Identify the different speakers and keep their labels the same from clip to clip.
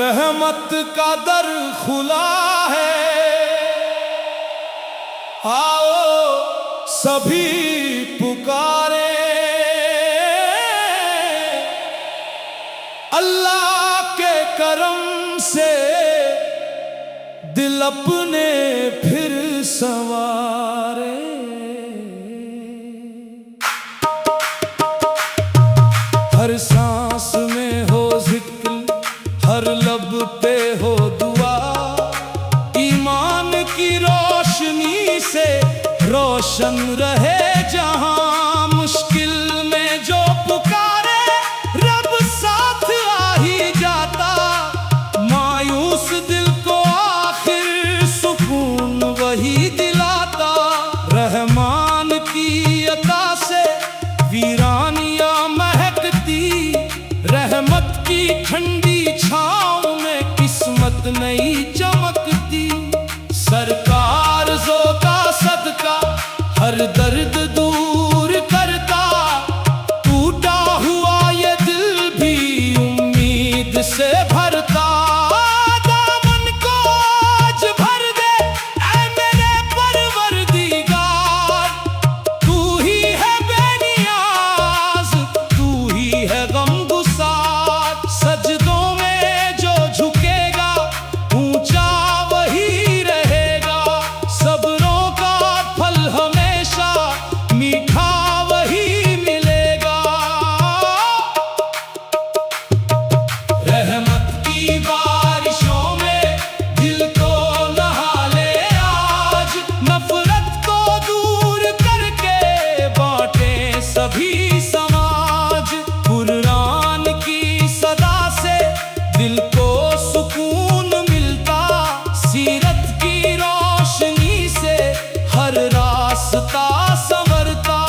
Speaker 1: रहमत का दर खुला है, आओ सभी पुकारे। अल्लाह के करम से दिल अपने फिर संवारे। हर सांस में हो जिक्र, हर लब पे हो दुआ, ईमान की रोशनी से रोशन रहे जहां। मुश्किल में जो पुकारे रब साथ आ ही जाता, मायूस दिल को आखिर सुकून वही दिलाता। रहमान की अता से वीरानियां महकती, रहमत की ठंडी छाँव में किस्मत नई चमकती। सरकार ज़ोता सदका हर दर्द दूर करता, टूटा हुआ ये दिल भी उम्मीद से भरता। दामन को आज भर दे ऐ मेरे परवरदिगार, तू ही है बेनियाज, तू ही है गमगुसार। सजदों में जो झुकेगा ऊंचा वही रहेगा, सब्रों का फल हमेशा मीठा वही मिलेगा। रहमत की बारिशों में दिल को नहा ले आज, नफरत को दूर करके बांटे सभी समाज। कुरान की सदा से दिल को सुकून मिलता, सीरत की रोशनी से हर रास्ता संवरता।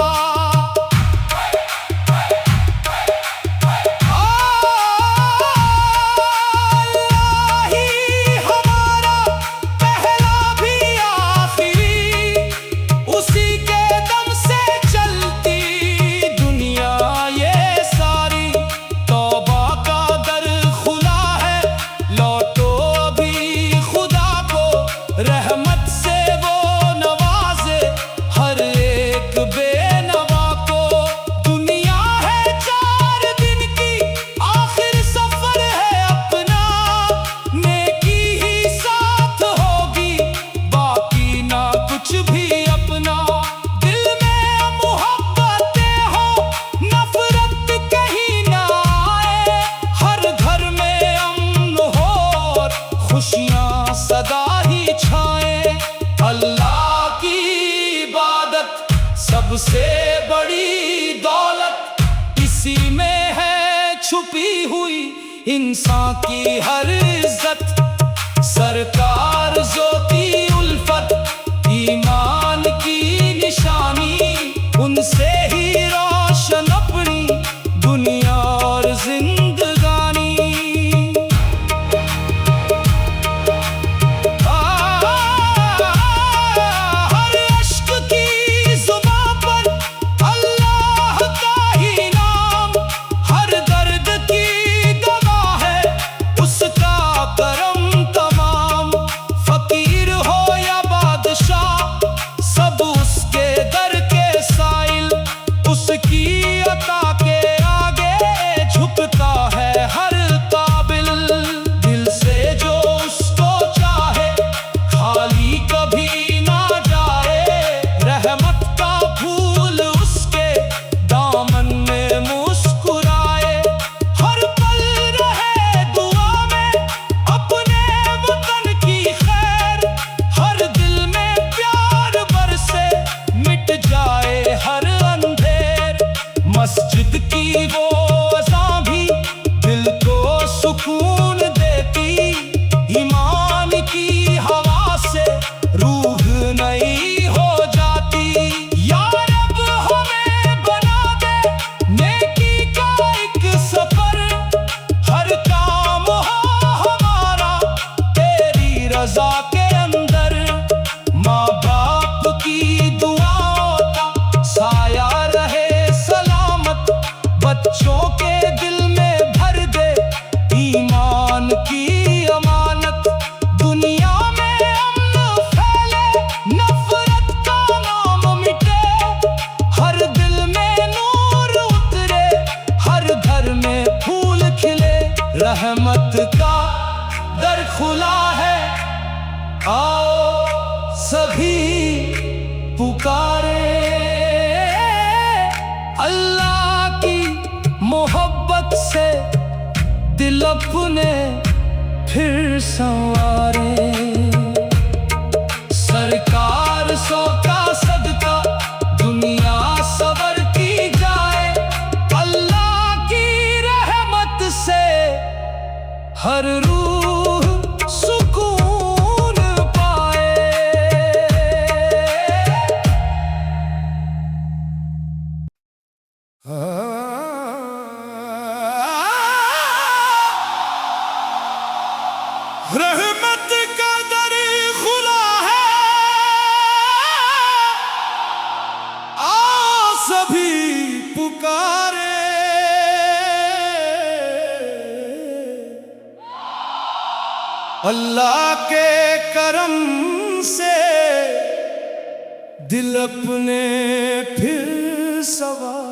Speaker 1: अल्लाह ही हमारा पहला भी आखिरी, उसी के दम से चलती दुनिया ये सारी। तौबा का दर खुला है, लौटो भी खुदा को, रहमत से वो नवाजे हर एक बेनवा को। दुनिया है 4 दिन की, आखिर सफर है अपना, नेकी ही साथ होगी बाकी ना कुछ भी अपना। दिल में मोहब्बतें हो नफरत कहीं ना आए, हर घर में अमन हो और खुशियां सदा ही छाए। अल्लाह की इबादत सबसे बड़ी दौलत, इसी में है छुपी हुई इंसान की हर इज्जत। सरकार ज़ोती उल्फत ईमान की निशानी, उनसे ही रोशन अपनी दुनिया और जिंदगानी। हर अश्क की ज़ुबां पर अल्लाह का ही नाम, हर दर्द की दवा है उसका करम तमाम। फकीर हो या बादशाह सब उसके दर के साइल, उसकी अता के आगे झुकता है हर काबिल। दिल से जो उसको चाहे खाली कभी ना जाए, रहमत का फूल उसके दामन में मुस्कुराए। हर पल रहे दुआ में अपने वतन की खैर, हर दिल में प्यार बरसे मिट जाए हर अंधेर। मस्जिद की वो अज़ां भी दिल को सुकून देती, ईमान की हवा से रूह नई हो जाती। या रब हमें बना दे नेकी का एक सफर, हर काम हो हमारा तेरी रजा के अंदर। माँ बाप की दुआओं का साया रहे सलामत, बच्चों के दिल में भर दे ईमान की रहमत का दर खुला है, आओ सभी पुकारे। अल्लाह की मोहब्बत से दिल अपने फिर संवारे। सरकार सौ का सदका दुनिया सबर की जाए, अल्लाह की रहमत से हर रूह सुकून पाए। रहमत का दर खुला है, आओ सभी पुकारे। अल्लाह के करम से दिल अपने फिर सवारे।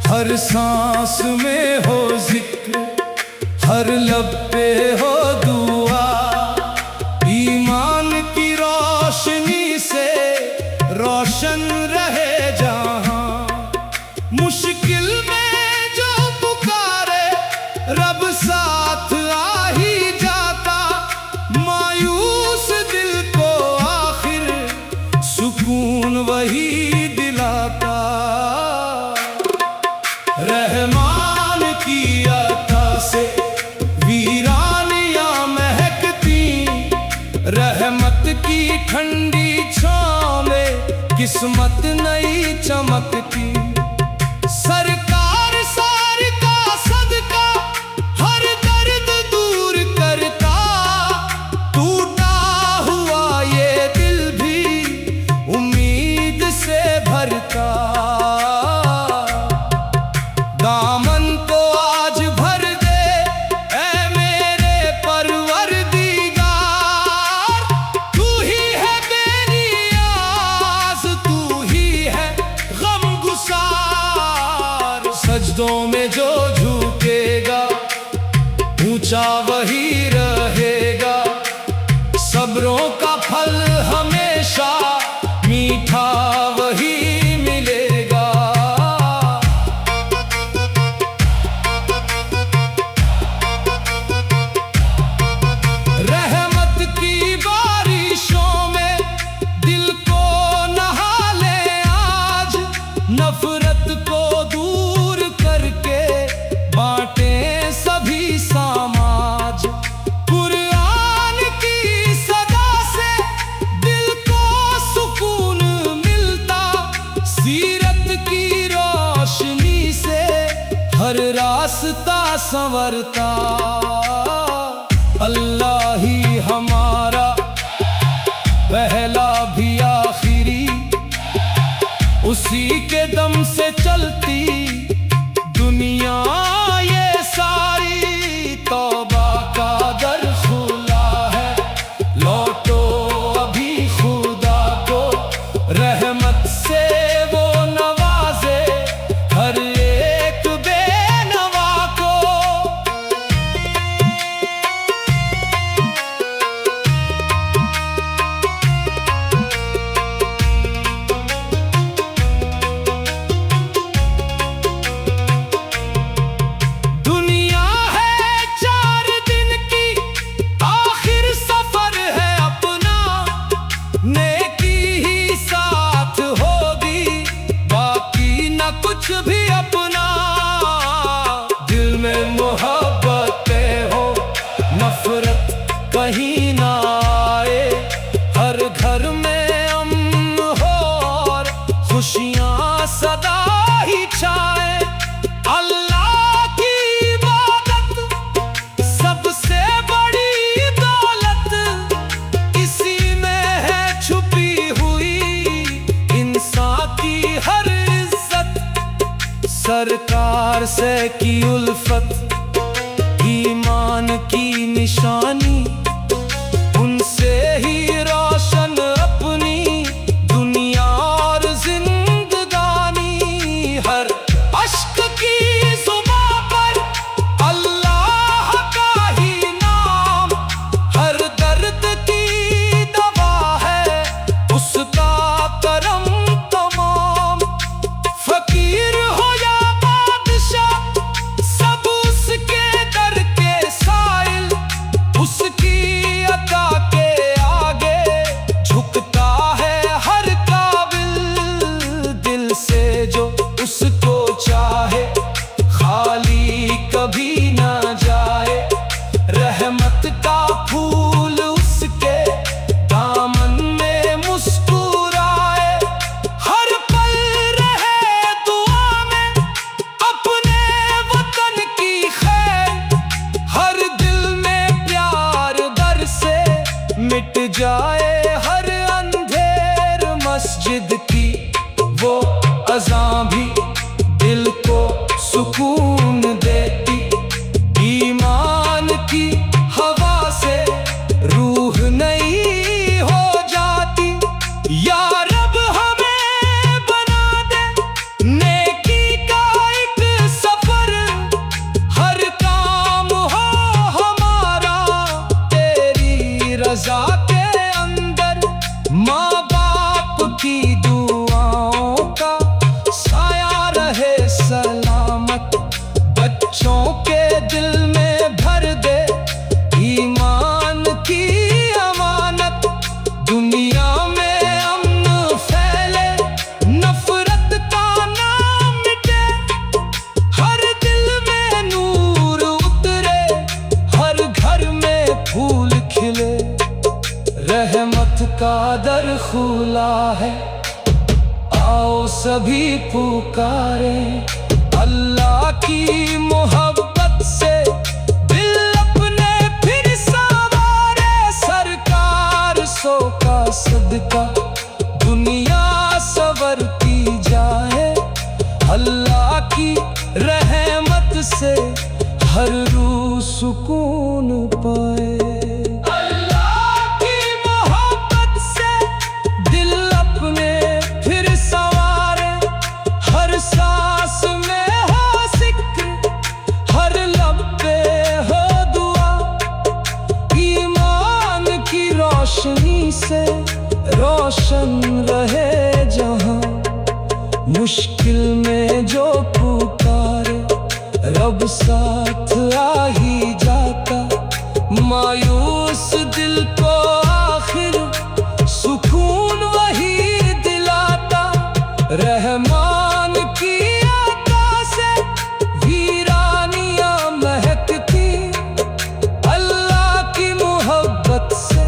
Speaker 1: हर सांस में हो जिक्र, हर लब पे हो दुआ, ईमान की रोशनी से रोशन रहे जहां। मुश्किल में जो पुकारे रब साथ आ ही जाता, मायूस दिल को आखिर सुकून वही दिलाता। रहमान की अता से वीरानियां महकती, रहमत की ठंडी छांव में किस्मत नई चमकती। सरकार सार का सदका हर दर्द दूर करता, टूटा हुआ ये दिल भी उम्मीद से भरता। दामन को आज भर दे ऐ मेरे परवरदिगार, तू ही है बेनियाज, तू ही है गमगुसार। सजदों में जो झुकेगा ऊंचा वही रहेगा, सब्रों का फल हमेशा मीठा वही मिलेगा। रहमत की बारिशों में दिल को नहा ले आज, नफरत को दूर करके बांटे सभी समाज। कुरान की सदा से दिल को सुकून मिलता, सीरत की रोशनी से हर रास्ता संवरता। अल्लाह ही हमारा पहला भी आखिरी, उसी के दम से चलती दुनिया ये सारी। तौबा का दर खुला है, लौटो अभी खुदा को, रहमत से वो नवाजे हर एक बेनवा को। दुनिया है 4 दिन की, आखिर सफर है अपना, नेकी ही साथ होगी बाकी न कुछ भी अपना। दिल में मोहब्बतें हो नफरत कहीं ना आए, हर घर में अमन हो और खुशियां सदा ही छाए। अल्लाह की इबादत सबसे बड़ी दौलत, इसी में है छुपी हुई इंसान की हर इज्जत। सरकार से की उल्फत ईमान की निशानी, उनसे ही रोशन अपनी दुनिया और जिंदगानी। हर अश्क की जुबां पर अल्लाह का ही नाम, हर दर्द की दवा है उसका करम तमाम। फकीर हो या बादशाह सब उसके दर के साइल, उसकी अता के आगे झुकता है हर काबिल। दिल से जो उसको चाहे खाली कभी ना जाए, रहमत का फूल उसके दामन में मुस्कुराए। हर पल रहे दुआ में अपने वतन की खैर, हर दिल में प्यार दर से मिट जाए हर अंधेर। मस्जिद की वो अज़ां भी दिल को सुकून देती, ईमान की हवा से रूह नई हो जाती। या रब हमें बना दे नेकी का एक सफर, हर काम हो हमारा तेरी रजा के अंदर। माँ बाप की दुआओं का साया रहे सलामत, बच्चों के दिल में भर दे ईमान की अमानत। दुनिया में अमन फैले नफरत का नाम मिटे, हर दिल में नूर उतरे, हर घर में फूल खिले। रहमत का दर खुला है, आओ सभी पुकारे। अल्लाह की मोहब्बत से दिल अपने फिर संवारे। सरकार सो का सदका दुनिया संवरती जाए, अल्लाह की रहमत से हर रूह सुकून पाए। सांस में हो जिक्र, हर लब पे हो दुआ, ईमान की रोशनी से रोशन रहे जहां। मुश्किल में जो पुकारे रब साथ आ ही जाता, मायूस दिल को आखिर सुकून वही दिलाता। रहमान की अता से वीरानियां महकती, अल्लाह की मोहब्बत से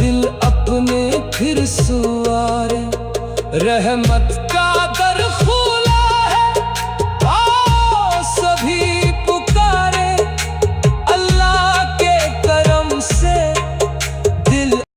Speaker 1: दिल अपने फिर सुवारे। रहमत का